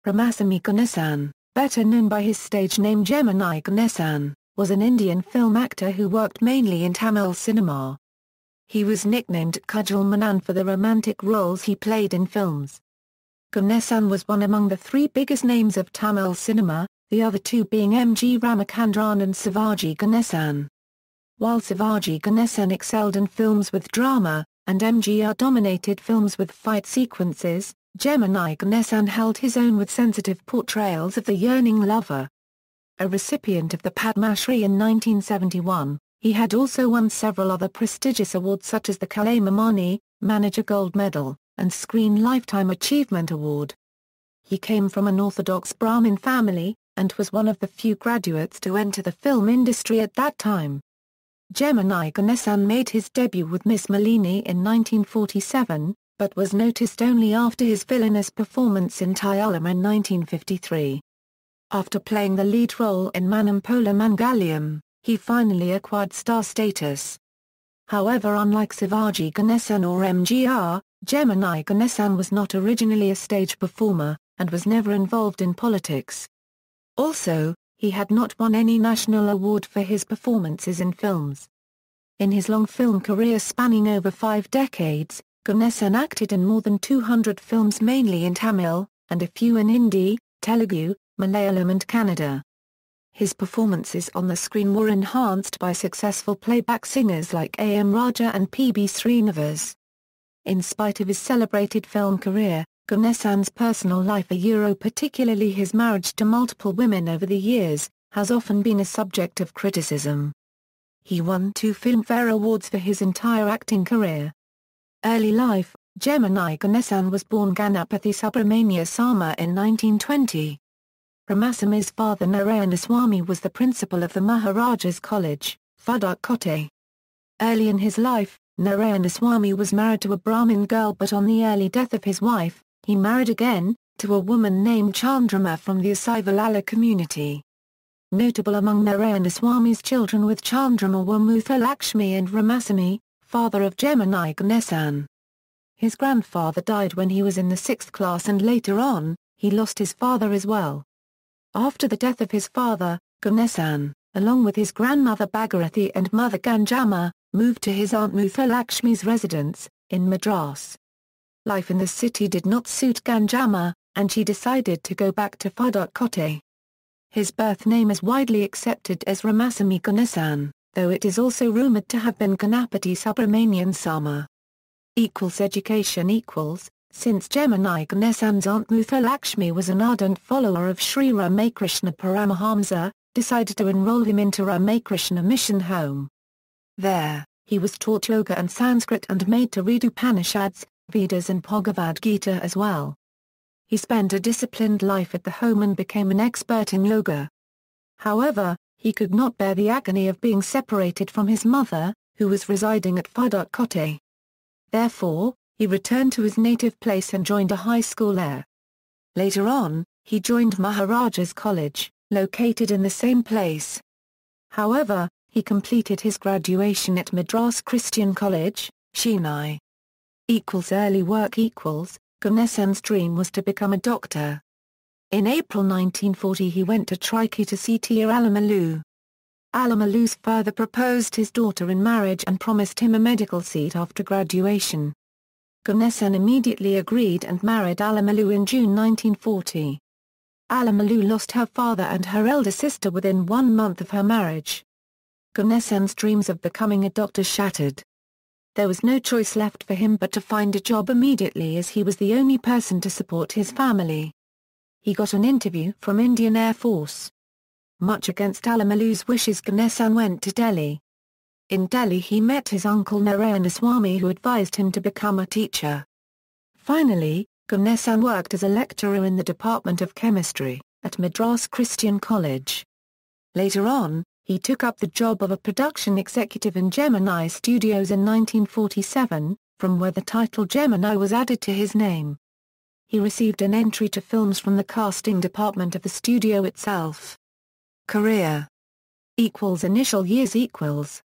Ramaswamy Ganesan, better known by his stage name Gemini Ganesan, was an Indian film actor who worked mainly in Tamil cinema. He was nicknamed Kadhal Mannan for the romantic roles he played in films. Ganesan was one among the three biggest names of Tamil cinema, the other two being MGR Ramachandran and Sivaji Ganesan. While Sivaji Ganesan excelled in films with drama, and MGR dominated films with fight sequences, Gemini Ganesan held his own with sensitive portrayals of the yearning lover. A recipient of the Padmashree in 1971, he had also won several other prestigious awards such as the Kalaimamani, MGR Gold Medal, and Screen Lifetime Achievement Award. He came from an orthodox Brahmin family, and was one of the few graduates to enter the film industry at that time. Gemini Ganesan made his debut with Miss Malini in 1947, but was noticed only after his villainous performance in Thai Ullam in 1953. After playing the lead role in Manam Pola Mangalyam, he finally acquired star status. However, unlike Sivaji Ganesan or MGR, Gemini Ganesan was not originally a stage performer, and was never involved in politics. Also, he had not won any national award for his performances in films. In his long film career spanning over 5 decades, Ganesan acted in more than 200 films mainly in Tamil, and a few in Hindi, Telugu, Malayalam and Kannada. His performances on the screen were enhanced by successful playback singers like Rajah and P. Sreenivas. In spite of his celebrated film career, Ganesan's personal life, particularly his marriage to multiple women over the years, has often been a subject of criticism. He won 2 Filmfare Awards for his entire acting career. Early life: Gemini Ganesan was born Ganapathy Subramania Sama in 1920. Ramaswamy's father Narayanaswamy was the principal of the Maharajas College, Pudukkottai. Early in his life, Narayanaswamy was married to a Brahmin girl, but on the early death of his wife, he married again, to a woman named Chandrama from the Asivalala community. Notable among Narayanaswamy's children with Chandrama were Muthalakshmi and Ramaswamy, father of Gemini Ganesan. His grandfather died when he was in the 6th class, and later on, he lost his father as well. After the death of his father, Ganesan, along with his grandmother Bhagirathi and mother Ganjamma, moved to his aunt Muthalakshmi's residence, in Madras. Life in the city did not suit Ganjamma, and she decided to go back to Pudukkottai. His birth name is widely accepted as Ramaswamy Ganesan, though it is also rumoured to have been Ganapathy Subramanian Sama. Education. Since Gemini Ganesan's aunt Muthalakshmi was an ardent follower of Sri Ramakrishna Paramahamsa, decided to enroll him into Ramakrishna Mission Home. There, he was taught yoga and Sanskrit and made to read Upanishads, Vedas and Bhagavad Gita as well. He spent a disciplined life at the home and became an expert in yoga. However, he could not bear the agony of being separated from his mother, who was residing at Pudukkottai. Therefore, he returned to his native place and joined a high school there. Later on, he joined Maharajas College, located in the same place. However, he completed his graduation at Madras Christian College, Chennai. Early work. Ganesan's dream was to become a doctor. In April 1940 he went to Trichy to see Tia Alamalu. Alamalu's father proposed his daughter in marriage and promised him a medical seat after graduation. Ganesan immediately agreed and married Alamalu in June 1940. Alamalu lost her father and her elder sister within 1 month of her marriage. Ganesan's dreams of becoming a doctor shattered. There was no choice left for him but to find a job immediately, as he was the only person to support his family. He got an interview from Indian Air Force. Much against Alamalu's wishes, Ganesan went to Delhi. In Delhi he met his uncle Narayanaswamy, who advised him to become a teacher. Finally, Ganesan worked as a lecturer in the Department of Chemistry, at Madras Christian College. Later on, he took up the job of a production executive in Gemini Studios in 1947, from where the title Gemini was added to his name. He received an entry to films from the casting department of the studio itself. Career. Initial years.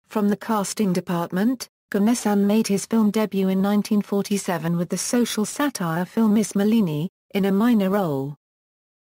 From the casting department, Ganesan made his film debut in 1947 with the social satire film Miss Malini, in a minor role.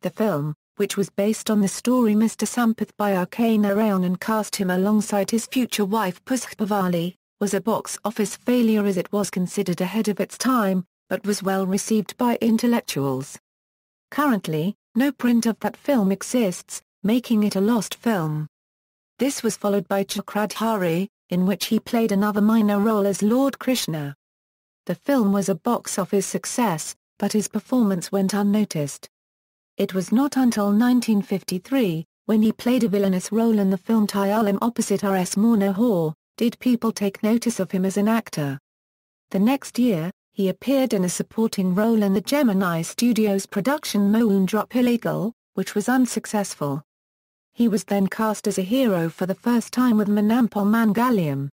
The film, which was based on the story Mr. Sampath by R.K. Narayan and cast him alongside his future wife Pushpavali, was a box office failure as it was considered ahead of its time, but was well received by intellectuals. Currently, no print of that film exists, making it a lost film. This was followed by Chakradhari, in which he played another minor role as Lord Krishna. The film was a box office success, but his performance went unnoticed. It was not until 1953, when he played a villainous role in the film Thai Ullam opposite R.S. Manohar, did people take notice of him as an actor. The next year, he appeared in a supporting role in the Gemini Studios production Moondrop Illegal, which was unsuccessful. He was then cast as a hero for the first time with Manam Pola Mangalyam.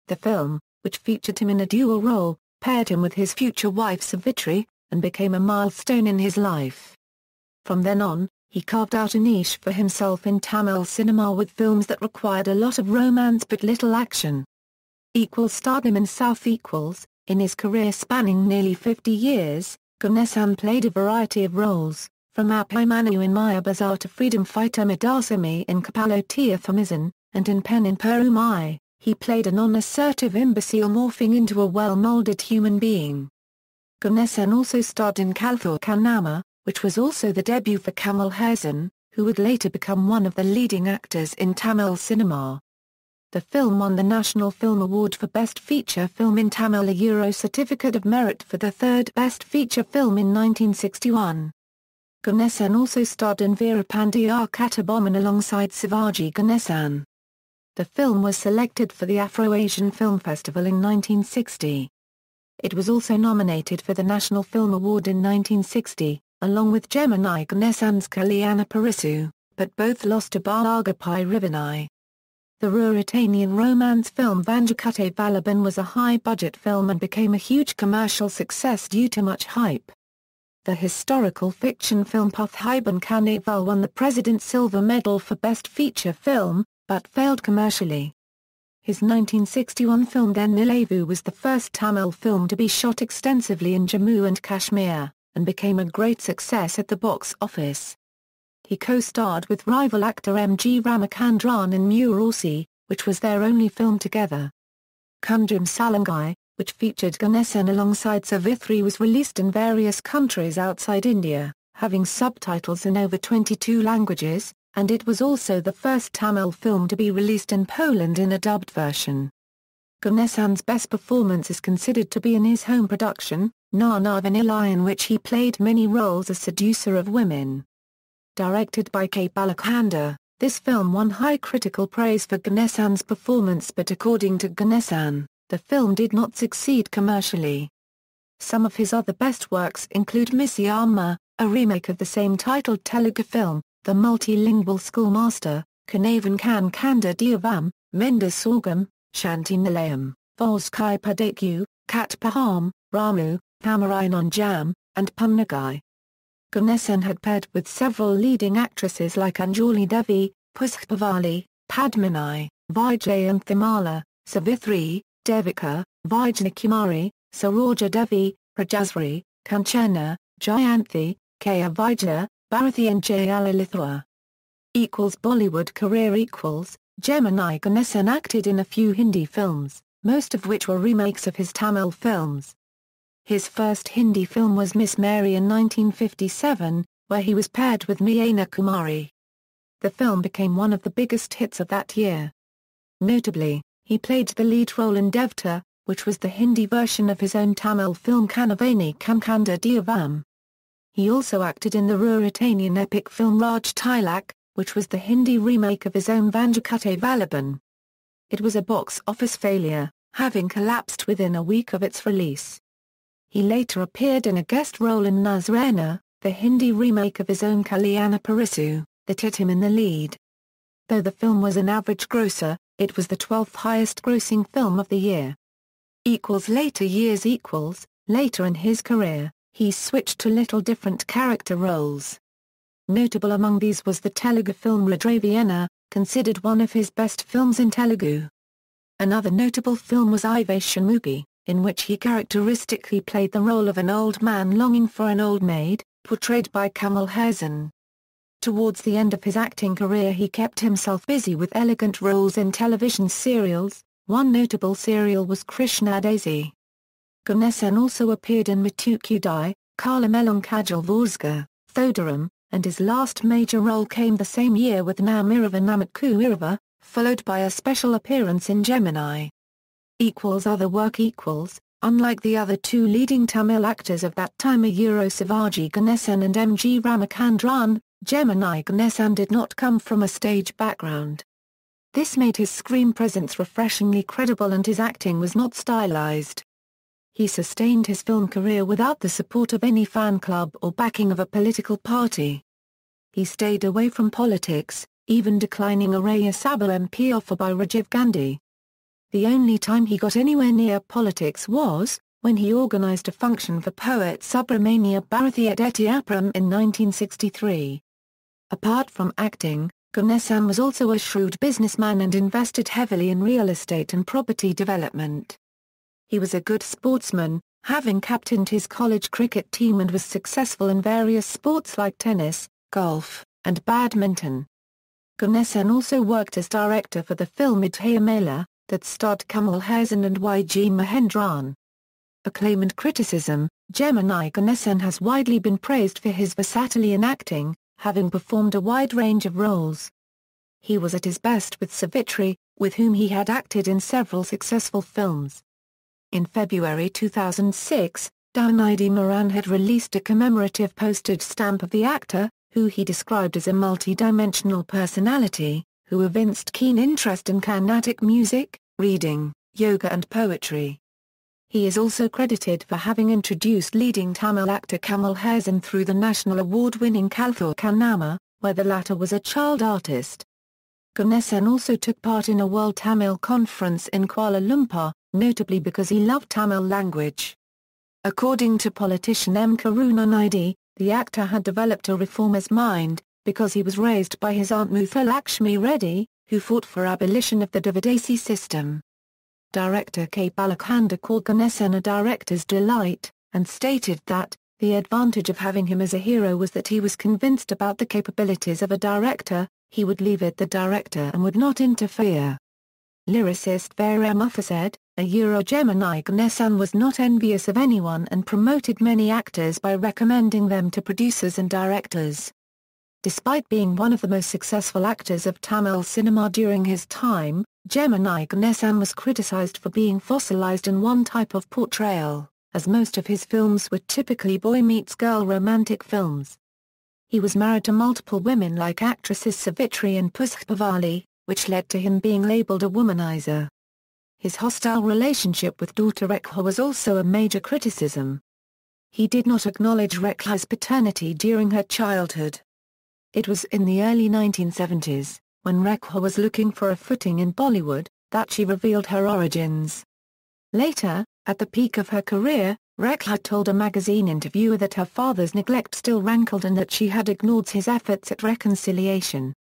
The film, which featured him in a dual role, paired him with his future wife Savitri, and became a milestone in his life. From then on, he carved out a niche for himself in Tamil cinema with films that required a lot of romance but little action. Starred him in South Equals. In his career spanning nearly 50 years, Ganesan played a variety of roles, from Abhimanyu in Maya Bazar to freedom fighter Madasami in Kapalotiyathamizan, and in Pen in Perumai, he played a non-assertive imbecile morphing into a well-molded human being. Ganesan also starred in Kalthur Kannama, which was also the debut for Kamal Haasan, who would later become one of the leading actors in Tamil cinema. The film won the National Film Award for Best Feature Film in Tamil, a Euro Certificate of Merit for the third Best Feature Film in 1961. Ganesan also starred in Veerapandiya Kattabomman alongside Sivaji Ganesan. The film was selected for the Afro-Asian Film Festival in 1960. It was also nominated for the National Film Award in 1960, along with Gemini Ganesan's Kalyana Parisu, but both lost to Balagapai Rivanai. The Ruritanian romance film Vanjakute Vallabhan was a high-budget film and became a huge commercial success due to much hype. The historical fiction film Puthaiban Carnival won the President's Silver Medal for Best Feature Film, but failed commercially. His 1961 film Den Nilavu was the first Tamil film to be shot extensively in Jammu and Kashmir, and became a great success at the box office. He co-starred with rival actor M.G. Ramachandran in Murasi, which was their only film together. Kundram Salangai, which featured Ganesan alongside Savitri, was released in various countries outside India, having subtitles in over 22 languages, and it was also the first Tamil film to be released in Poland in a dubbed version. Ganesan's best performance is considered to be in his home production, Nana Vanilla, in which he played many roles as seducer of women. Directed by K. Balakanda, this film won high critical praise for Ganesan's performance, but according to Ganesan, the film did not succeed commercially. Some of his other best works include Missy Amma, a remake of the same titled Telugu film, The Multilingual Schoolmaster, Kanavan Kan Kanda Devam, Mendes Sorghum, Shanti Nilayam, Voskai Padakyu, Kat Paham, Ramu, Pamarayan Jam, and Punnagai. Ganesan had paired with several leading actresses like Anjali Devi, Pushpavali, Padmini, Vijayanthamala, Savitri, Devika, Vijnakumari, Saroja Devi, Rajasri, Kanchana, Jayanthi, K. Vijaya, Bharathi and Jayalalitha. Bollywood career Gemini Ganesan acted in a few Hindi films, most of which were remakes of his Tamil films. His first Hindi film was Miss Mary in 1957, where he was paired with Meena Kumari. The film became one of the biggest hits of that year. Notably, he played the lead role in Devta, which was the Hindi version of his own Tamil film Kanavani Kankanda Devam. He also acted in the Ruritanian epic film Raj Tilak, which was the Hindi remake of his own Vanjakute Vallabhan. It was a box office failure, having collapsed within a week of its release. He later appeared in a guest role in Nazrana, the Hindi remake of his own Kalyana Parisu, that hit him in the lead. Though the film was an average grosser, it was the 12th highest grossing film of the year. Later years Later in his career, he switched to little different character roles. Notable among these was the Telugu film Rudraviena, considered one of his best films in Telugu. Another notable film was Iveshamugi, in which he characteristically played the role of an old man longing for an old maid, portrayed by Kamal Haasan. Towards the end of his acting career he kept himself busy with elegant roles in television serials. One notable serial was Krishna Daisy. Ganesan also appeared in Matukku Dai, Kalaimamani Kajal Vorsga, Thodaram, and his last major role came the same year with Nam Irava Namakku Irava, followed by a special appearance in Gemini. Other work. Unlike the other two leading Tamil actors of that time, Sivaji Ganesan and M.G. Ramachandran, Gemini Ganesan did not come from a stage background. This made his screen presence refreshingly credible and his acting was not stylized. He sustained his film career without the support of any fan club or backing of a political party. He stayed away from politics, even declining a Rajya Sabha MP offer by Rajiv Gandhi. The only time he got anywhere near politics was when he organized a function for poet Subramania Bharathi at Etiapuram in 1963. Apart from acting, Ganesan was also a shrewd businessman and invested heavily in real estate and property development. He was a good sportsman, having captained his college cricket team and was successful in various sports like tennis, golf, and badminton. Ganesan also worked as director for the film Idhaya Mela, that starred Kamal Haasan and Y.G. Mahendran. Acclaim and Criticism. Gemini Ganesan has widely been praised for his versatility in acting, having performed a wide range of roles. He was at his best with Savitri, with whom he had acted in several successful films. In February 2006, Downidi Moran had released a commemorative postage stamp of the actor, who he described as a multi-dimensional personality, who evinced keen interest in Carnatic music, reading, yoga and poetry. He is also credited for having introduced leading Tamil actor Kamal Haasan through the national award-winning Kalthur Kannama, where the latter was a child artist. Ganesan also took part in a World Tamil Conference in Kuala Lumpur, notably because he loved Tamil language. According to politician M. Karunanidhi, the actor had developed a reformer's mind, because he was raised by his aunt Muthalakshmi Reddy, who fought for abolition of the Dividasi system. Director K. Balakhanda called Ganesan a director's delight, and stated that, the advantage of having him as a hero was that he was convinced about the capabilities of a director, he would leave it the director and would not interfere. Lyricist Vera Muffa said, Gemini Ganesan was not envious of anyone and promoted many actors by recommending them to producers and directors. Despite being one of the most successful actors of Tamil cinema during his time, Gemini Ganesan was criticized for being fossilized in one type of portrayal, as most of his films were typically boy-meets-girl romantic films. He was married to multiple women like actresses Savitri and Pushpavali, which led to him being labeled a womanizer. His hostile relationship with daughter Rekha was also a major criticism. He did not acknowledge Rekha's paternity during her childhood. It was in the early 1970s, when Rekha was looking for a footing in Bollywood, that she revealed her origins. Later, at the peak of her career, Rekha told a magazine interviewer that her father's neglect still rankled and that she had ignored his efforts at reconciliation.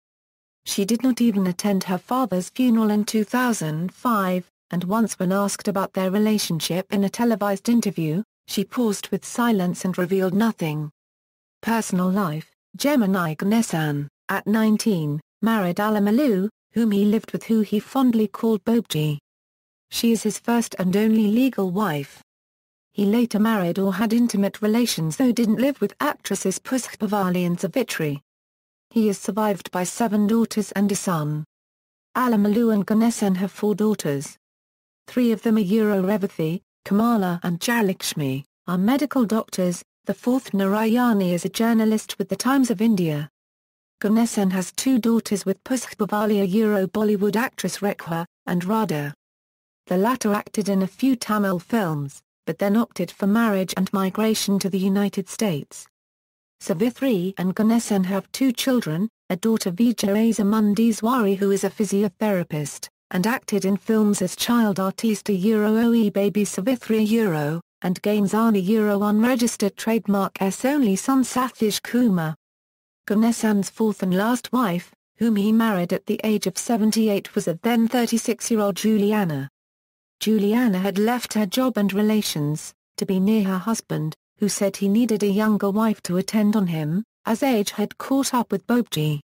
She did not even attend her father's funeral in 2005, and once when asked about their relationship in a televised interview, she paused with silence and revealed nothing. Personal life. Gemini Ganesan, at 19, married Alamalu, whom he lived with, who he fondly called Bobji. She is his first and only legal wife. He later married or had intimate relations though didn't live with actresses Pushpavali and Savitri. He is survived by 7 daughters and a son. Alamalu and Ganesan have 4 daughters. 3 of them are Revathi, Kamala and Jayalakshmi, are medical doctors. The 4th Narayani is a journalist with the Times of India. Ganesan has 2 daughters with Pushpavali, a Bollywood actress Rekha, and Radha. The latter acted in a few Tamil films, but then opted for marriage and migration to the United States. Savitri and Ganesan have 2 children, a daughter Vijaya Mundiswari who is a physiotherapist, and acted in films as child artista Oe Baby Savitri and Ganesani unregistered trademark S only son Sathish Kumar. Ganesan's 4th and last wife, whom he married at the age of 78, was a then 36-year-old Juliana. Juliana had left her job and relations, to be near her husband, who said he needed a younger wife to attend on him, as age had caught up with Bobji.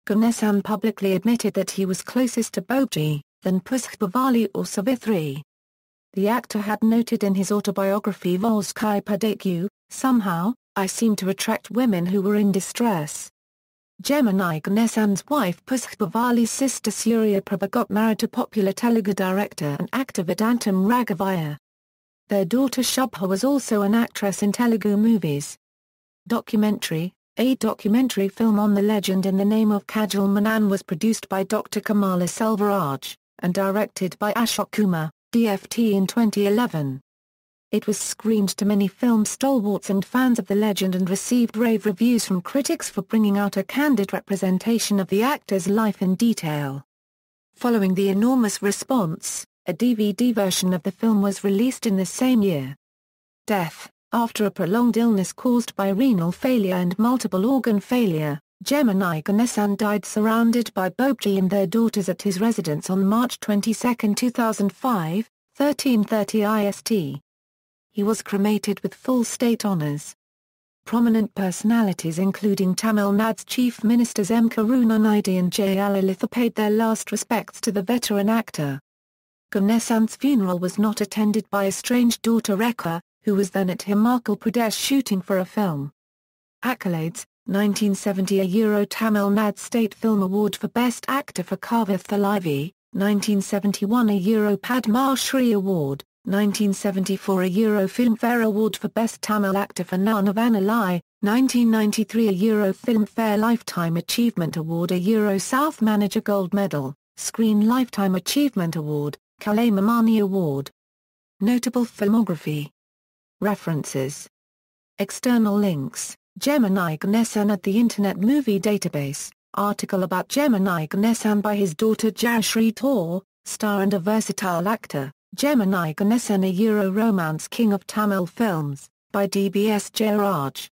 Ganesan publicly admitted that he was closest to Bobji than Pushpavali or Savithri. The actor had noted in his autobiography Volsky Padakyu, "Somehow, I seemed to attract women who were in distress." Gemini Ganesan's wife Pushpavali's sister Surya Prabha got married to popular Telugu director and actor Vedantam Raghavaya. Their daughter Shubha was also an actress in Telugu movies. Documentary: a documentary film on the legend in the name of Kadhal Mannan was produced by Dr. Kamala Selvaraj, and directed by Ashok Kumar, DFT in 2011. It was screened to many film stalwarts and fans of the legend and received rave reviews from critics for bringing out a candid representation of the actor's life in detail. Following the enormous response, a DVD version of the film was released in the same year. Death: after a prolonged illness caused by renal failure and multiple organ failure, Gemini Ganesan died surrounded by Bobji and their daughters at his residence on March 22, 2005, 13:30 IST. He was cremated with full state honours. Prominent personalities including Tamil Nadu's Chief Ministers M. Karunanidhi and Jayalalitha paid their last respects to the veteran actor. Ganesan's funeral was not attended by estranged daughter Rekha, who was then at Himachal Pradesh shooting for a film. Accolades: 1970 a Euro-Tamil Nadu State Film Award for Best Actor for Kavith Thalivi, 1971 a Euro Padmashree Award, 1974 a Euro Filmfare Award for Best Tamil Actor for Nanavanalai, 1993 a Euro Filmfare Lifetime Achievement Award, a Euro South Manager Gold Medal, Screen Lifetime Achievement Award, Kalaimamani Award. Notable filmography. References. External links: Gemini Ganesan at the Internet Movie Database, article about Gemini Ganesan by his daughter Jayashree Tor, star and a versatile actor, Gemini Ganesan a Euro romance king of Tamil films, by DBS Jayaraj.